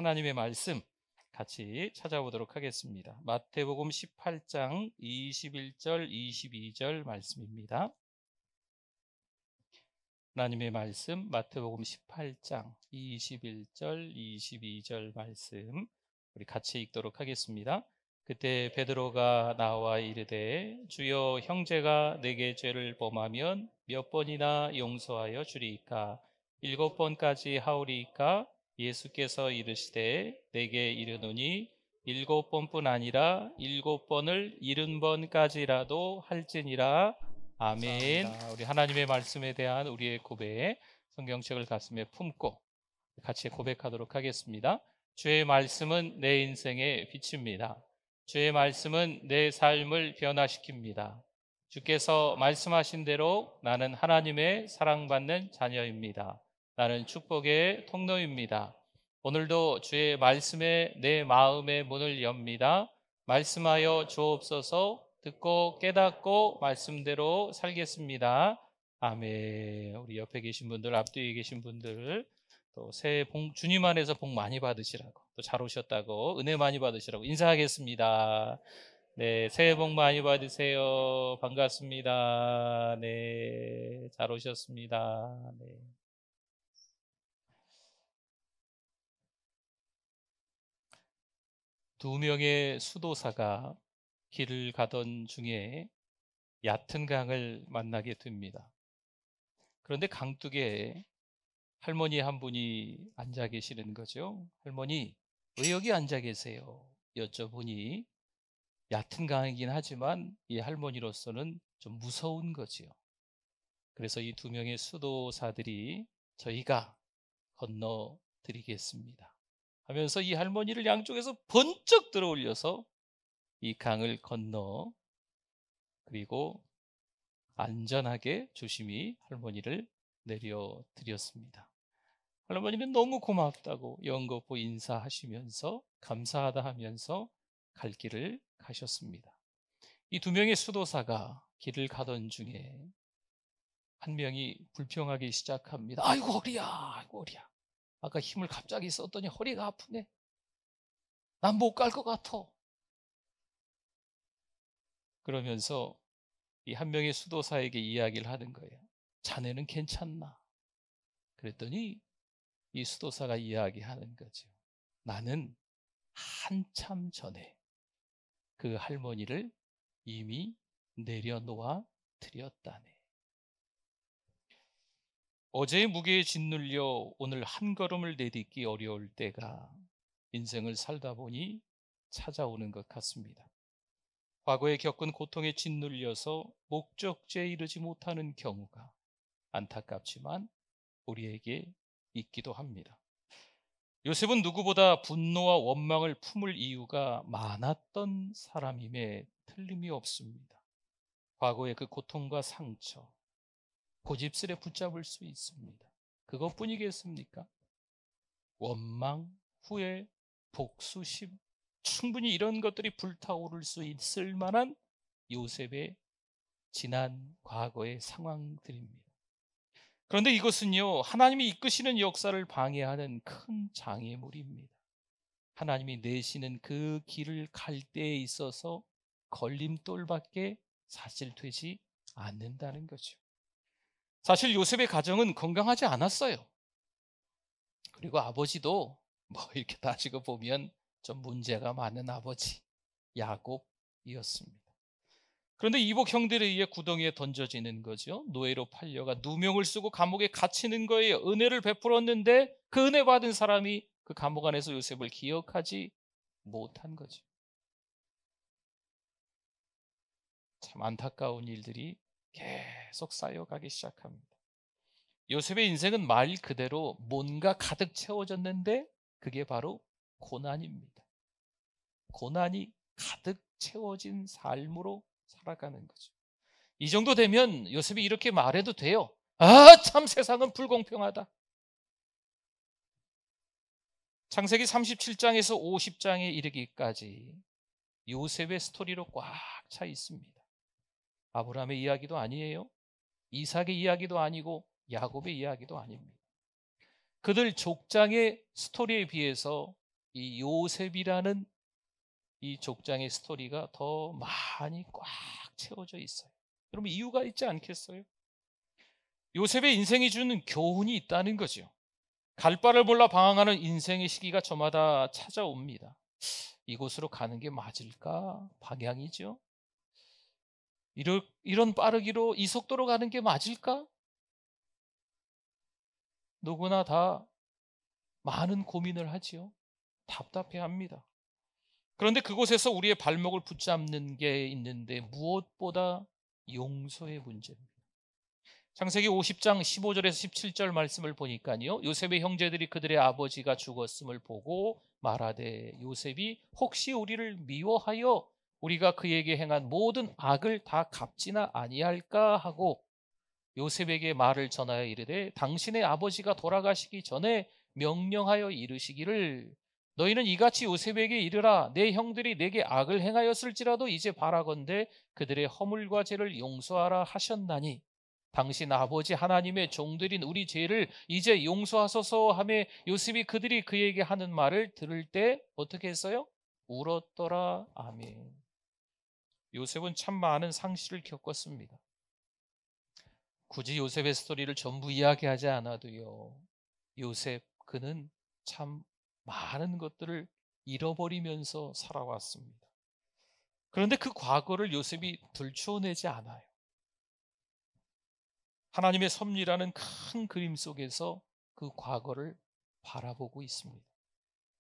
하나님의 말씀 같이 찾아보도록 하겠습니다. 마태복음 18장 21절 22절 말씀입니다. 하나님의 말씀 마태복음 18장 21절 22절 말씀 우리 같이 읽도록 하겠습니다. 그때 베드로가 나와 이르되 주여 형제가 내게 죄를 범하면 몇 번이나 용서하여 주리이까 7번까지 하오리이까 예수께서 이르시되 내게 이르노니 7번뿐 아니라 7번을 70번까지라도 할지니라. 아멘. 우리 하나님의 말씀에 대한 우리의 고백, 성경책을 가슴에 품고 같이 고백하도록 하겠습니다. 주의 말씀은 내 인생의 빛입니다. 주의 말씀은 내 삶을 변화시킵니다. 주께서 말씀하신 대로 나는 하나님의 사랑받는 자녀입니다. 나는 축복의 통로입니다. 오늘도 주의 말씀에 내 마음의 문을 엽니다. 말씀하여 주옵소서. 듣고 깨닫고 말씀대로 살겠습니다. 아멘. 우리 옆에 계신 분들, 앞뒤에 계신 분들 또 새해 주님 안에서 복 많이 받으시라고, 또 잘 오셨다고, 은혜 많이 받으시라고 인사하겠습니다. 네, 새해 복 많이 받으세요. 반갑습니다. 네, 잘 오셨습니다. 네. 두 명의 수도사가 길을 가던 중에 얕은 강을 만나게 됩니다. 그런데 강둑에 할머니 한 분이 앉아 계시는 거죠. 할머니, 왜 여기 앉아 계세요? 여쭤보니 얕은 강이긴 하지만 이 할머니로서는 좀 무서운 거지요. 그래서 이 두 명의 수도사들이 저희가 건너드리겠습니다 하면서 이 할머니를 양쪽에서 번쩍 들어올려서 이 강을 건너 그리고 안전하게 조심히 할머니를 내려드렸습니다. 할머니는 너무 고맙다고 연거푸 인사하시면서 감사하다 하면서 갈 길을 가셨습니다. 이 두 명의 수도사가 길을 가던 중에 한 명이 불평하기 시작합니다. 아이고 허리야, 아이고 허리야. 아까 힘을 갑자기 썼더니 허리가 아프네. 난 못 갈 것 같아. 그러면서 이 한 명의 수도사에게 이야기를 하는 거예요. 자네는 괜찮나? 그랬더니 이 수도사가 이야기하는 거죠. 나는 한참 전에 그 할머니를 이미 내려놓아 드렸다네. 어제의 무게에 짓눌려 오늘 한 걸음을 내딛기 어려울 때가 인생을 살다 보니 찾아오는 것 같습니다. 과거에 겪은 고통에 짓눌려서 목적지에 이르지 못하는 경우가 안타깝지만 우리에게 있기도 합니다. 요셉은 누구보다 분노와 원망을 품을 이유가 많았던 사람임에 틀림이 없습니다. 과거의 그 고통과 상처, 고집스레 붙잡을 수 있습니다. 그것뿐이겠습니까? 원망, 후회, 복수심, 충분히 이런 것들이 불타오를 수 있을 만한 요셉의 지난 과거의 상황들입니다. 그런데 이것은요, 하나님이 이끄시는 역사를 방해하는 큰 장애물입니다. 하나님이 내시는 그 길을 갈 때에 있어서 걸림돌밖에 사실 되지 않는다는 거죠. 사실 요셉의 가정은 건강하지 않았어요. 그리고 아버지도 이렇게 따지고 보면 좀 문제가 많은 아버지 야곱이었습니다. 그런데 이복 형들에 의해 구덩이에 던져지는 거죠. 노예로 팔려가 누명을 쓰고 감옥에 갇히는 거예요. 은혜를 베풀었는데 그 은혜 받은 사람이 그 감옥 안에서 요셉을 기억하지 못한 거죠. 참 안타까운 일들이 계속 쌓여가기 시작합니다. 요셉의 인생은 말 그대로 뭔가 가득 채워졌는데 그게 바로 고난입니다. 고난이 가득 채워진 삶으로 살아가는 거죠. 이 정도 되면 요셉이 이렇게 말해도 돼요. 아, 참 세상은 불공평하다. 창세기 37장에서 50장에 이르기까지 요셉의 스토리로 꽉 차 있습니다. 아브라함의 이야기도 아니에요. 이삭의 이야기도 아니고 야곱의 이야기도 아닙니다. 그들 족장의 스토리에 비해서 이 요셉이라는 이 족장의 스토리가 더 많이 꽉 채워져 있어요. 여러분, 이유가 있지 않겠어요? 요셉의 인생이 주는 교훈이 있다는 거죠. 갈 바를 몰라 방황하는 인생의 시기가 저마다 찾아옵니다. 이곳으로 가는 게 맞을까? 방향이죠. 이런 빠르기로 이 속도로 가는 게 맞을까? 누구나 다 많은 고민을 하지요. 답답해합니다. 그런데 그곳에서 우리의 발목을 붙잡는 게 있는데 무엇보다 용서의 문제입니다. 창세기 50장 15절에서 17절 말씀을 보니까요, 요셉의 형제들이 그들의 아버지가 죽었음을 보고 말하되 요셉이 혹시 우리를 미워하여 우리가 그에게 행한 모든 악을 다 갚지나 아니할까 하고 요셉에게 말을 전하여 이르되 당신의 아버지가 돌아가시기 전에 명령하여 이르시기를 너희는 이같이 요셉에게 이르라 내 형들이 내게 악을 행하였을지라도 이제 바라건대 그들의 허물과 죄를 용서하라 하셨나니 당신 아버지 하나님의 종들인 우리 죄를 이제 용서하소서 하며 요셉이 그들이 그에게 하는 말을 들을 때 어떻게 했어요? 울었더라. 아멘. 요셉은 참 많은 상실을 겪었습니다. 굳이 요셉의 스토리를 전부 이야기하지 않아도요, 요셉 그는 참 많은 것들을 잃어버리면서 살아왔습니다. 그런데 그 과거를 요셉이 들추어내지 않아요. 하나님의 섭리라는 큰 그림 속에서 그 과거를 바라보고 있습니다.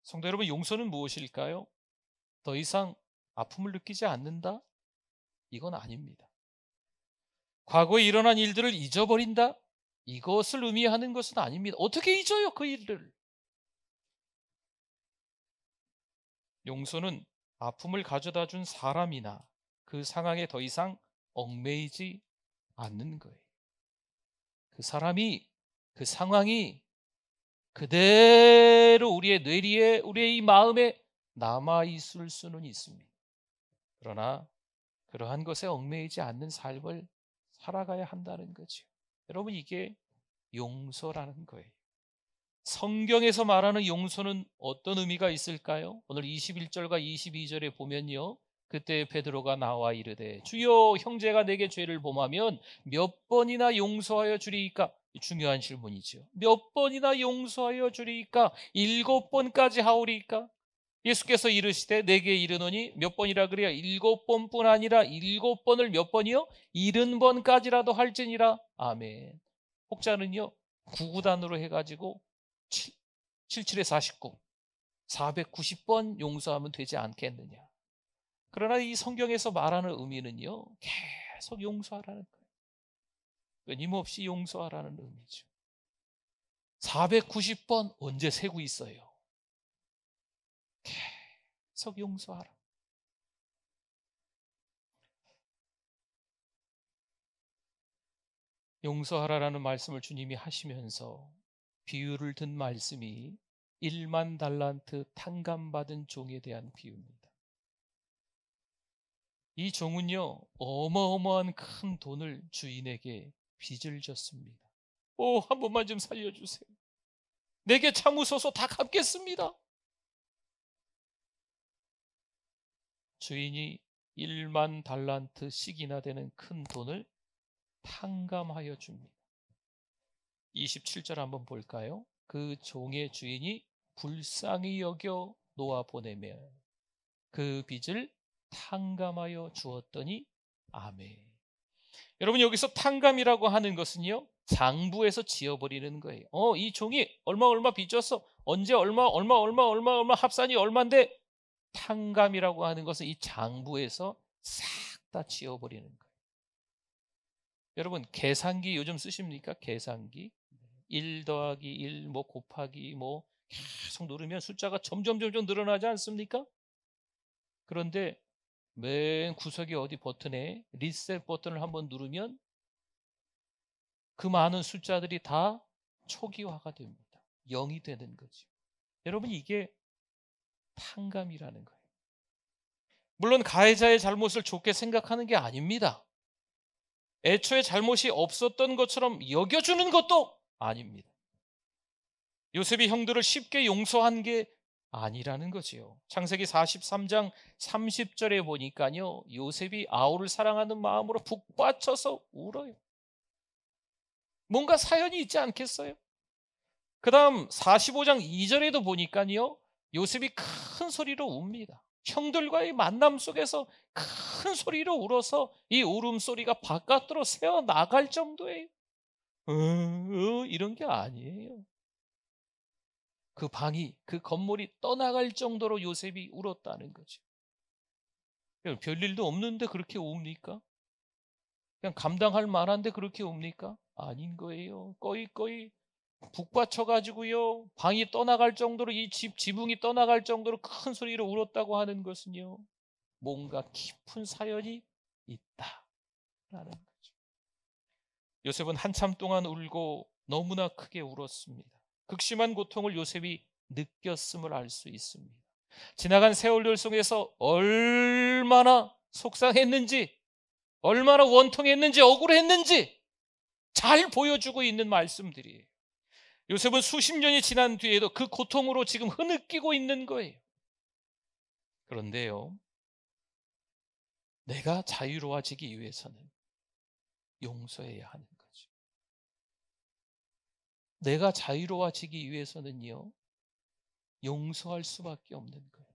성도 여러분, 용서는 무엇일까요? 더 이상 아픔을 느끼지 않는다? 이건 아닙니다. 과거에 일어난 일들을 잊어버린다? 이것을 의미하는 것은 아닙니다. 어떻게 잊어요, 그 일들을? 용서는 아픔을 가져다 준 사람이나 그 상황에 더 이상 얽매이지 않는 거예요. 그 사람이, 그 상황이 그대로 우리의 뇌리에, 우리의 이 마음에 남아있을 수는 있습니다. 그러나 그러한 것에 얽매이지 않는 삶을 살아가야 한다는 거죠. 여러분, 이게 용서라는 거예요. 성경에서 말하는 용서는 어떤 의미가 있을까요? 오늘 21절과 22절에 보면요, 그때 베드로가 나와 이르되 주여 형제가 내게 죄를 범하면 몇 번이나 용서하여 주리이까? 중요한 질문이죠. 몇 번이나 용서하여 주리이까? 7번까지 하오리이까? 예수께서 이르시되 내게 이르노니 몇 번이라 그래야 7번뿐 아니라 7번을 몇 번이요? 70번까지라도 할지니라. 아멘. 혹자는요 9구단으로 해가지고 77에 49 490번 용서하면 되지 않겠느냐. 그러나 이 성경에서 말하는 의미는요, 계속 용서하라는 거예요. 끊임없이 용서하라는 의미죠. 490번 언제 세고 있어요? 계속 용서하라. 용서하라라는 말씀을 주님이 하시면서 비유를 든 말씀이 1만 달란트 탕감받은 종에 대한 비유입니다. 이 종은요, 어마어마한 큰 돈을 주인에게 빚을 졌습니다. 한 번만 좀 살려주세요. 내게 참으소서 다 갚겠습니다. 주인이 1만 달란트씩이나 되는 큰 돈을 탕감하여 줍니다. 27절 한번 볼까요? 그 종의 주인이 불쌍히 여겨 놓아 보내며 그 빚을 탕감하여 주었더니 아멘. 여러분, 여기서 탕감이라고 하는 것은요, 장부에서 지어버리는 거예요. 이 종이 얼마 빚졌어. 언제 얼마 합산이 얼마인데, 탕감이라고 하는 것은 이 장부에서 싹 다 지어버리는 거예요. 여러분, 계산기 요즘 쓰십니까? 계산기 1 더하기 1 곱하기 계속 누르면 숫자가 점점 늘어나지 않습니까? 그런데 맨 구석에 어디 버튼에 리셋 버튼을 한번 누르면 그 많은 숫자들이 다 초기화가 됩니다. 0이 되는 거죠. 여러분, 이게 탕감이라는 거예요. 물론 가해자의 잘못을 좋게 생각하는 게 아닙니다. 애초에 잘못이 없었던 것처럼 여겨주는 것도 아닙니다. 요셉이 형들을 쉽게 용서한 게 아니라는 거지요. 창세기 43장 30절에 보니까요, 요셉이 아우를 사랑하는 마음으로 북받쳐서 울어요. 뭔가 사연이 있지 않겠어요? 그 다음 45장 2절에도 보니까요, 요셉이 큰 소리로 웁니다. 형들과의 만남 속에서 큰 소리로 울어서 이 울음소리가 바깥으로 새어나갈 정도예요. 이런 게 아니에요. 그 방이, 그 건물이 떠나갈 정도로 요셉이 울었다는 거죠. 별일도 없는데 그렇게 웁니까? 그냥 감당할 만한데 그렇게 웁니까? 아닌 거예요. 꺼이 북받쳐가지고요, 방이 떠나갈 정도로, 이 지붕이 떠나갈 정도로 큰 소리로 울었다고 하는 것은요, 뭔가 깊은 사연이 있다라는 거죠. 요셉은 한참 동안 울고 너무나 크게 울었습니다. 극심한 고통을 요셉이 느꼈음을 알 수 있습니다. 지나간 세월들 속에서 얼마나 속상했는지, 얼마나 원통했는지, 억울했는지 잘 보여주고 있는 말씀들이에요. 요셉은 수십 년이 지난 뒤에도 그 고통으로 지금 흐느끼고 있는 거예요. 그런데요, 내가 자유로워지기 위해서는 용서해야 하는 거죠. 내가 자유로워지기 위해서는요, 용서할 수밖에 없는 거예요.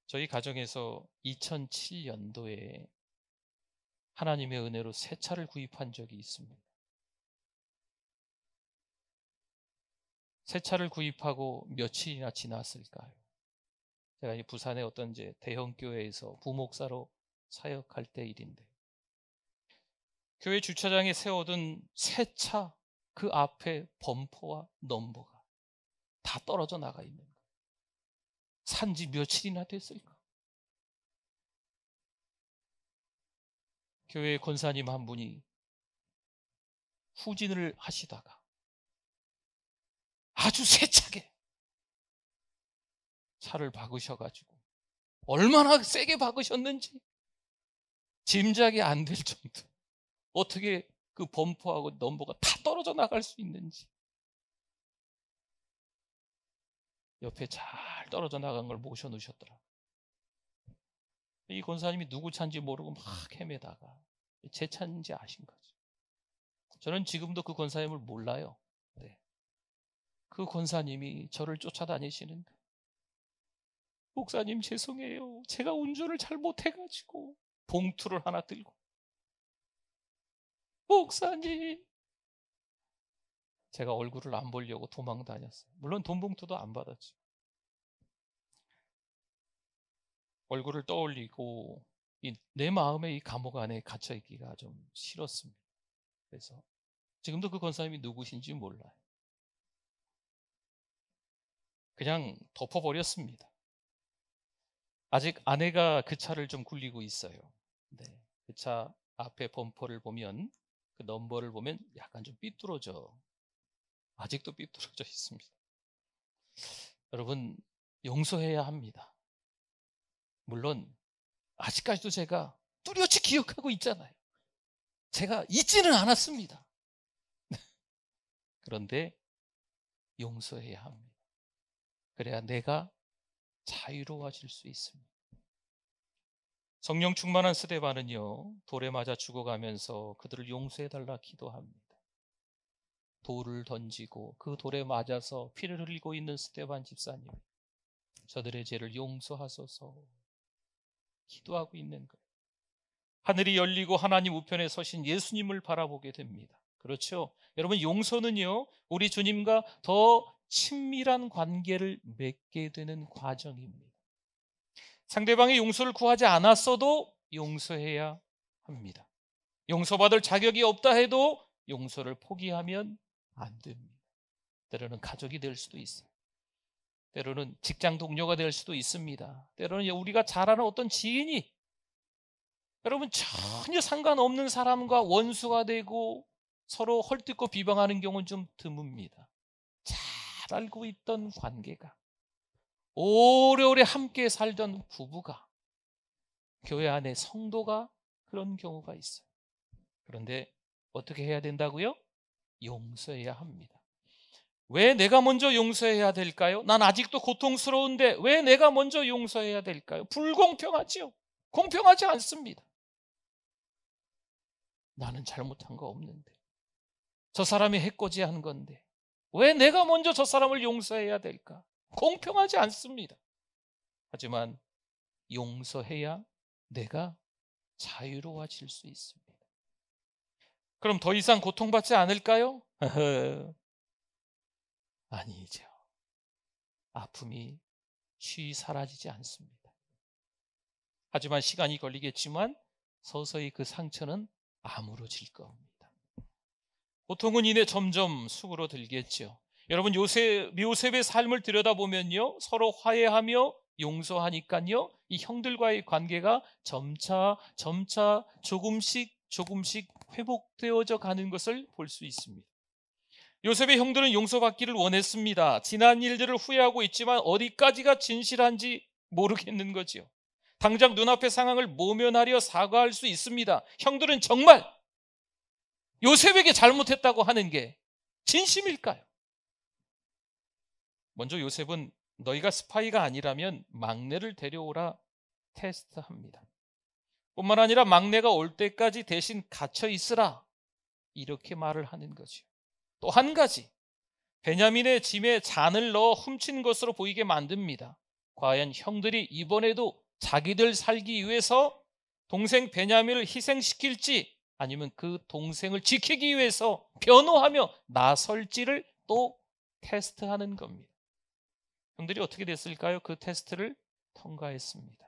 저희 가정에서 2007년도에 하나님의 은혜로 새 차를 구입한 적이 있습니다. 새 차를 구입하고 며칠이나 지났을까요? 제가 부산의 어떤 이제 대형 교회에서 부목사로 사역할 때 일인데, 교회 주차장에 세워둔 새 차 그 앞에 범퍼와 넘버가 다 떨어져 나가 있는 거예요. 산지 며칠이나 됐을까? 교회 권사님 한 분이 후진을 하시다가 아주 세차게 차를 박으셔가지고, 얼마나 세게 박으셨는지 짐작이 안 될 정도, 어떻게 그 범퍼하고 넘버가 다 떨어져 나갈 수 있는지, 옆에 잘 떨어져 나간 걸 모셔 놓으셨더라. 이 권사님이 누구 차인지 모르고 막 헤매다가 제 차인지 아신 거죠. 저는 지금도 그 권사님을 몰라요. 네. 그 권사님이 저를 쫓아다니시는 거예요. 목사님 죄송해요, 제가 운전을 잘못해가지고. 봉투를 하나 들고, 목사님. 제가 얼굴을 안 보려고 도망 다녔어요. 물론 돈 봉투도 안 받았죠. 얼굴을 떠올리고 내 마음의 이 감옥 안에 갇혀 있기가 좀 싫었습니다. 그래서 지금도 그 권사님이 누구신지 몰라요. 그냥 덮어버렸습니다. 아직 아내가 그 차를 좀 굴리고 있어요. 네. 그 차 앞에 범퍼를 보면, 그 넘버를 보면 약간 좀 삐뚤어져. 아직도 삐뚤어져 있습니다. 여러분, 용서해야 합니다. 물론 아직까지도 제가 뚜렷이 기억하고 있잖아요. 제가 잊지는 않았습니다. 그런데 용서해야 합니다. 그래야 내가 자유로워질 수 있습니다. 성령 충만한 스데반은요, 돌에 맞아 죽어가면서 그들을 용서해달라 기도합니다. 돌을 던지고 그 돌에 맞아서 피를 흘리고 있는 스데반 집사님, 저들의 죄를 용서하소서 기도하고 있는 거예요. 하늘이 열리고 하나님 우편에 서신 예수님을 바라보게 됩니다. 그렇죠? 여러분, 용서는요, 우리 주님과 더 친밀한 관계를 맺게 되는 과정입니다. 상대방이 용서를 구하지 않았어도 용서해야 합니다. 용서받을 자격이 없다 해도 용서를 포기하면 안 됩니다. 때로는 가족이 될 수도 있어요. 때로는 직장 동료가 될 수도 있습니다. 때로는 우리가 잘 아는 어떤 지인이, 여러분, 전혀 상관없는 사람과 원수가 되고 서로 헐뜯고 비방하는 경우는 좀 드뭅니다. 잘 알고 있던 관계가, 오래오래 함께 살던 부부가, 교회 안에 성도가 그런 경우가 있어요. 그런데 어떻게 해야 된다고요? 용서해야 합니다. 왜 내가 먼저 용서해야 될까요? 난 아직도 고통스러운데 왜 내가 먼저 용서해야 될까요? 불공평하지요. 공평하지 않습니다. 나는 잘못한 거 없는데, 저 사람이 해코지한 건데 왜 내가 먼저 저 사람을 용서해야 될까? 공평하지 않습니다. 하지만 용서해야 내가 자유로워질 수 있습니다. 그럼 더 이상 고통받지 않을까요? 아니죠. 아픔이 쉬이 사라지지 않습니다. 하지만 시간이 걸리겠지만 서서히 그 상처는 아물어질 겁니다. 고통은 이내 점점 수그러들겠죠. 여러분, 요셉의 삶을 들여다보면요, 서로 화해하며 용서하니까요, 이 형들과의 관계가 점차 조금씩 회복되어져 가는 것을 볼 수 있습니다. 요셉의 형들은 용서받기를 원했습니다. 지난 일들을 후회하고 있지만 어디까지가 진실한지 모르겠는 거지요. 당장 눈앞의 상황을 모면하려 사과할 수 있습니다. 형들은 정말 요셉에게 잘못했다고 하는 게 진심일까요? 먼저 요셉은 너희가 스파이가 아니라면 막내를 데려오라 테스트합니다. 뿐만 아니라 막내가 올 때까지 대신 갇혀 있으라, 이렇게 말을 하는 거죠. 또 한 가지, 베냐민의 짐에 잔을 넣어 훔친 것으로 보이게 만듭니다. 과연 형들이 이번에도 자기들 살기 위해서 동생 베냐민을 희생시킬지, 아니면 그 동생을 지키기 위해서 변호하며 나설지를 또 테스트하는 겁니다. 형들이 어떻게 됐을까요? 그 테스트를 통과했습니다.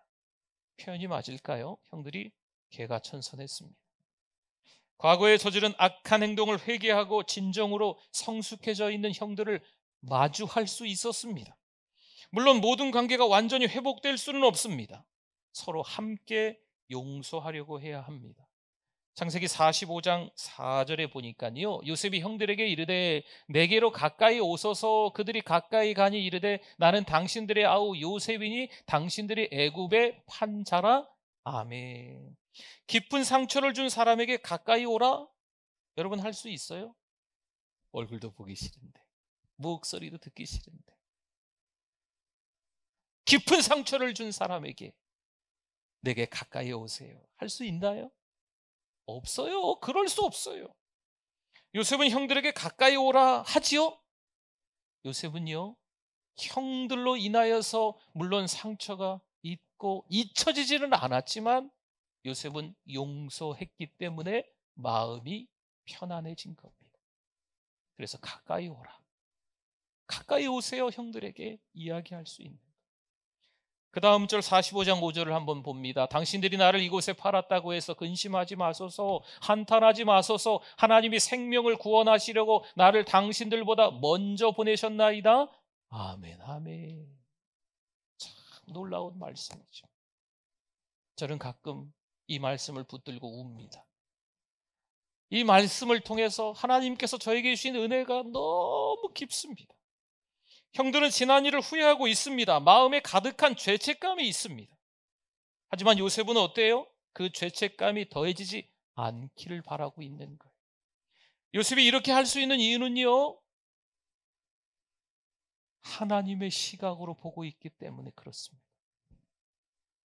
표현이 맞을까요? 형들이 개가천선했습니다. 과거에 저지른 악한 행동을 회개하고 진정으로 성숙해져 있는 형들을 마주할 수 있었습니다. 물론 모든 관계가 완전히 회복될 수는 없습니다. 서로 함께 용서하려고 해야 합니다. 창세기 45장 4절에 보니까요, 요셉이 형들에게 이르되 내게로 가까이 오소서. 그들이 가까이 가니 이르되 나는 당신들의 아우 요셉이니 당신들이 애굽의 판자라. 아멘. 깊은 상처를 준 사람에게 가까이 오라? 여러분, 할 수 있어요? 얼굴도 보기 싫은데, 목소리도 듣기 싫은데. 깊은 상처를 준 사람에게 내게 가까이 오세요, 할 수 있나요? 없어요. 그럴 수 없어요. 요셉은 형들에게 가까이 오라 하지요? 요셉은요, 형들로 인하여서 물론 상처가 있고 잊혀지지는 않았지만 요셉은 용서했기 때문에 마음이 편안해진 겁니다. 그래서 가까이 오라, 가까이 오세요, 형들에게 이야기할 수 있는. 그 다음 절 45장 5절을 한번 봅니다. 당신들이 나를 이곳에 팔았다고 해서 근심하지 마소서, 한탄하지 마소서. 하나님이 생명을 구원하시려고 나를 당신들보다 먼저 보내셨나이다. 아멘, 아멘. 참 놀라운 말씀이죠. 저는 가끔 이 말씀을 붙들고 웁니다. 이 말씀을 통해서 하나님께서 저에게 주신 은혜가 너무 깊습니다. 형들은 지난 일을 후회하고 있습니다. 마음에 가득한 죄책감이 있습니다. 하지만 요셉은 어때요? 그 죄책감이 더해지지 않기를 바라고 있는 거예요. 요셉이 이렇게 할 수 있는 이유는요, 하나님의 시각으로 보고 있기 때문에 그렇습니다.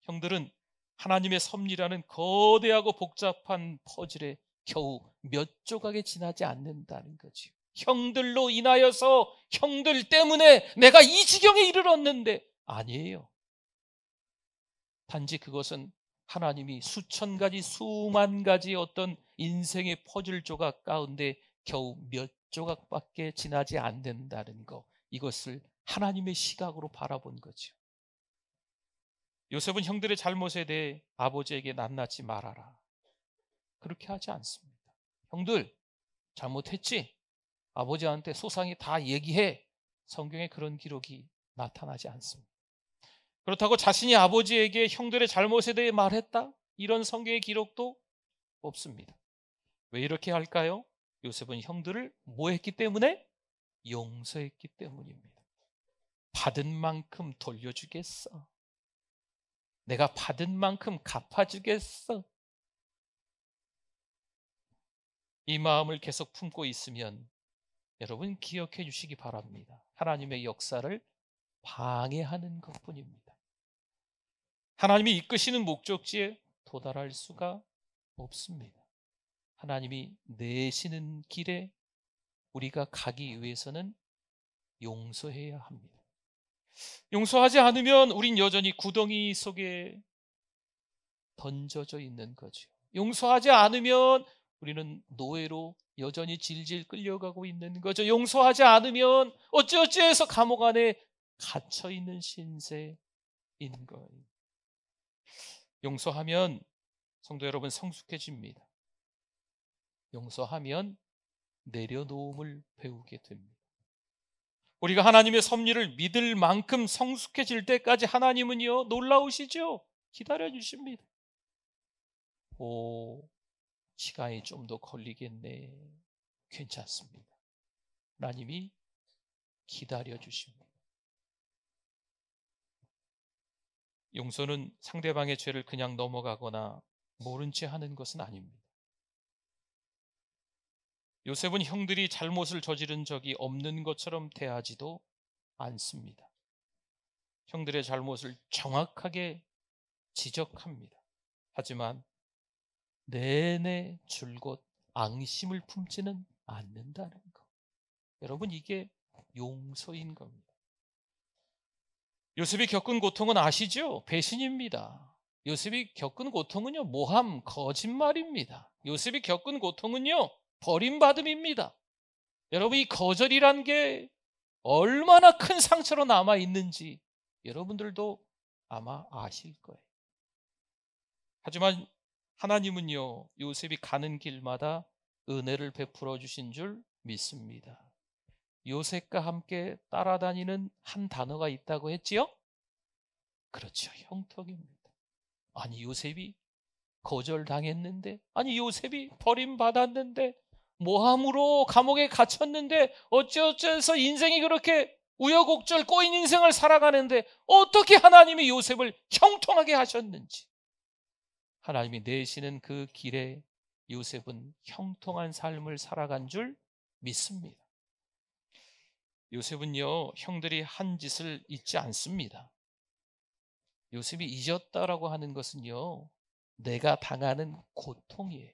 형들은 하나님의 섭리라는 거대하고 복잡한 퍼즐에 겨우 몇 조각에 지나지 않는다는 거죠. 형들로 인하여서, 형들 때문에 내가 이 지경에 이르렀는데, 아니에요. 단지 그것은 하나님이 수천 가지 수만 가지 어떤 인생의 퍼즐 조각 가운데 겨우 몇 조각밖에 지나지 않는다는 것, 이것을 하나님의 시각으로 바라본 거죠. 요셉은 형들의 잘못에 대해 아버지에게 낱낱이 말하라, 그렇게 하지 않습니다. 형들 잘못했지? 아버지한테 소상히 다 얘기해. 성경에 그런 기록이 나타나지 않습니다. 그렇다고 자신이 아버지에게 형들의 잘못에 대해 말했다, 이런 성경의 기록도 없습니다. 왜 이렇게 할까요? 요셉은 형들을 뭐 했기 때문에? 용서했기 때문입니다. 받은 만큼 돌려주겠어, 내가 받은 만큼 갚아주겠어. 이 마음을 계속 품고 있으면 여러분 기억해 주시기 바랍니다. 하나님의 역사를 방해하는 것뿐입니다. 하나님이 이끄시는 목적지에 도달할 수가 없습니다. 하나님이 내시는 길에 우리가 가기 위해서는 용서해야 합니다. 용서하지 않으면 우린 여전히 구덩이 속에 던져져 있는 거죠. 용서하지 않으면 우리는 노예로 여전히 질질 끌려가고 있는 거죠. 용서하지 않으면 어찌어찌해서 감옥 안에 갇혀 있는 신세인 거예요. 용서하면 성도 여러분 성숙해집니다. 용서하면 내려놓음을 배우게 됩니다. 우리가 하나님의 섭리를 믿을 만큼 성숙해질 때까지 하나님은요 놀라우시죠? 기다려 주십니다. 시간이 좀 더 걸리겠네. 괜찮습니다. 하나님이 기다려 주십니다. 용서는 상대방의 죄를 그냥 넘어가거나 모른 채 하는 것은 아닙니다. 요셉은 형들이 잘못을 저지른 적이 없는 것처럼 대하지도 않습니다. 형들의 잘못을 정확하게 지적합니다. 하지만 내내 줄곧 앙심을 품지는 않는다는 것. 여러분, 이게 용서인 겁니다. 요셉이 겪은 고통은 아시죠? 배신입니다. 요셉이 겪은 고통은요, 모함, 거짓말입니다. 요셉이 겪은 고통은요, 버림받음입니다. 여러분, 이 거절이란 게 얼마나 큰 상처로 남아 있는지 여러분들도 아마 아실 거예요. 하지만 하나님은요, 요셉이 가는 길마다 은혜를 베풀어 주신 줄 믿습니다. 요셉과 함께 따라다니는 한 단어가 있다고 했지요? 그렇죠. 형통입니다. 아니, 요셉이 거절당했는데, 아니, 요셉이 버림받았는데, 모함으로 감옥에 갇혔는데, 어찌어찌해서 인생이 그렇게 우여곡절 꼬인 인생을 살아가는데 어떻게 하나님이 요셉을 형통하게 하셨는지, 하나님이 내시는 그 길에 요셉은 형통한 삶을 살아간 줄 믿습니다. 요셉은요, 형들이 한 짓을 잊지 않습니다. 요셉이 잊었다라고 하는 것은요, 내가 당하는 고통이에요.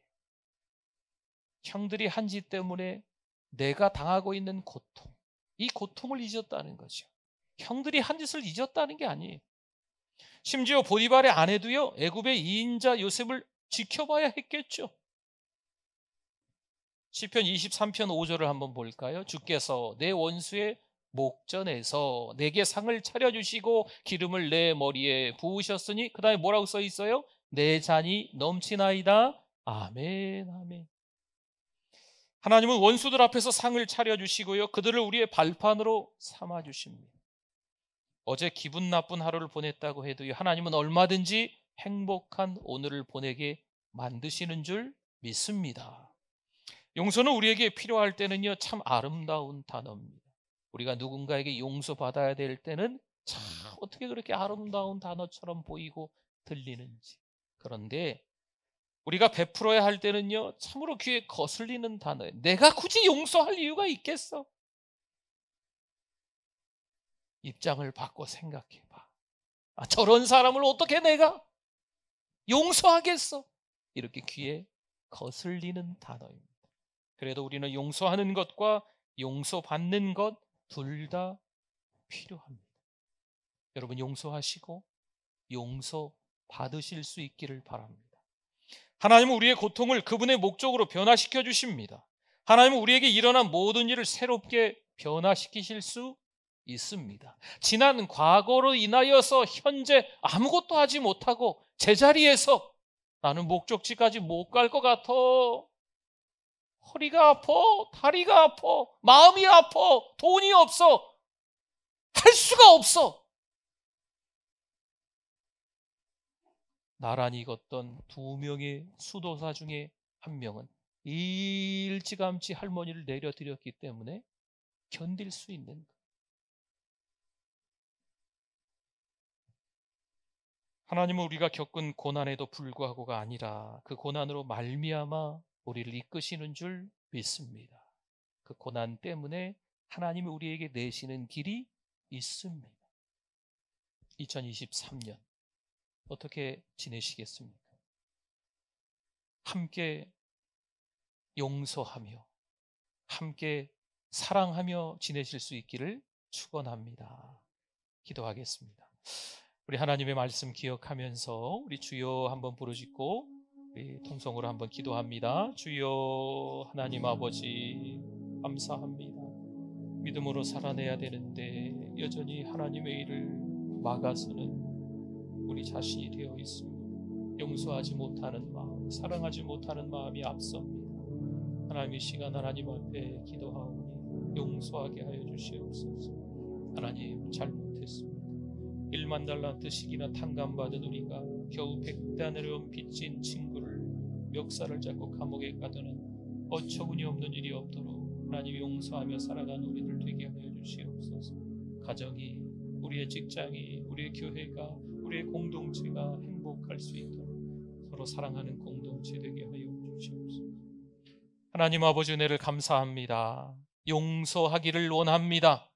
형들이 한 짓 때문에 내가 당하고 있는 고통, 이 고통을 잊었다는 거죠. 형들이 한 짓을 잊었다는 게 아니에요. 심지어 보디발의 아내도요, 애굽의 2인자 요셉을 지켜봐야 했겠죠. 시편 23편 5절을 한번 볼까요? 주께서 내 원수의 목전에서 내게 상을 차려주시고 기름을 내 머리에 부으셨으니, 그 다음에 뭐라고 써 있어요? 내 잔이 넘치나이다. 아멘, 아멘. 하나님은 원수들 앞에서 상을 차려주시고요, 그들을 우리의 발판으로 삼아주십니다. 어제 기분 나쁜 하루를 보냈다고 해도요, 하나님은 얼마든지 행복한 오늘을 보내게 만드시는 줄 믿습니다. 용서는 우리에게 필요할 때는요, 참 아름다운 단어입니다. 우리가 누군가에게 용서받아야 될 때는 참 어떻게 그렇게 아름다운 단어처럼 보이고 들리는지. 그런데 우리가 베풀어야 할 때는요, 참으로 귀에 거슬리는 단어예요. 내가 굳이 용서할 이유가 있겠어? 입장을 바꿔 생각해봐. 저런 사람을 어떻게 내가 용서하겠어? 이렇게 귀에 거슬리는 단어입니다. 그래도 우리는 용서하는 것과 용서받는 것 둘 다 필요합니다. 여러분, 용서하시고 용서받으실 수 있기를 바랍니다. 하나님은 우리의 고통을 그분의 목적으로 변화시켜 주십니다. 하나님은 우리에게 일어난 모든 일을 새롭게 변화시키실 수 있습니다. 지난 과거로 인하여서 현재 아무것도 하지 못하고 제자리에서 나는 목적지까지 못 갈 것 같아, 허리가 아파, 다리가 아파, 마음이 아파, 돈이 없어, 할 수가 없어. 나란히 걷던 2명의 수도사 중에 1명은 일찌감치 할머니를 내려드렸기 때문에 견딜 수 있는 것. 하나님은 우리가 겪은 고난에도 불구하고가 아니라 그 고난으로 말미암아 우리를 이끄시는 줄 믿습니다. 그 고난 때문에 하나님이 우리에게 내시는 길이 있습니다. 2023년 어떻게 지내시겠습니까? 함께 용서하며 함께 사랑하며 지내실 수 있기를 축원합니다. 기도하겠습니다. 우리 하나님의 말씀 기억하면서 우리 주여 한번 부르짖고 우리 통성으로 한번 기도합니다. 주여 하나님 아버지 감사합니다. 믿음으로 살아내야 되는데 여전히 하나님의 일을 막아서는 우리 자신이 되어 있습니다. 용서하지 못하는 마음, 사랑하지 못하는 마음이 앞섭니다. 하나님 이 시간 하나님 앞에 기도하오니 용서하게 하여 주시옵소서. 하나님 잘못했습니다. 1만 달란트 시기나 탕감받은 우리가 겨우 100단으로 빚진 친구를 멱살을 잡고 감옥에 가두는 어처구니 없는 일이 없도록 하나님 용서하며 살아가는 우리들 되게 하여 주시옵소서. 가정이, 우리의 직장이, 우리의 교회가, 우리의 공동체가 행복할 수 있도록 서로 사랑하는 공동체 되게 하여 주시옵소서. 하나님 아버지 은혜를 감사합니다. 용서하기를 원합니다.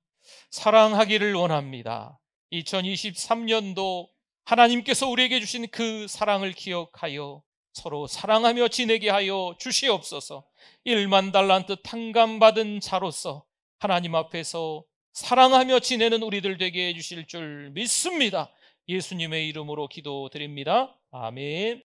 사랑하기를 원합니다. 2023년도 하나님께서 우리에게 주신 그 사랑을 기억하여 서로 사랑하며 지내게 하여 주시옵소서. 1만 달란트 탕감받은 자로서 하나님 앞에서 사랑하며 지내는 우리들 되게 해주실 줄 믿습니다. 예수님의 이름으로 기도드립니다. 아멘.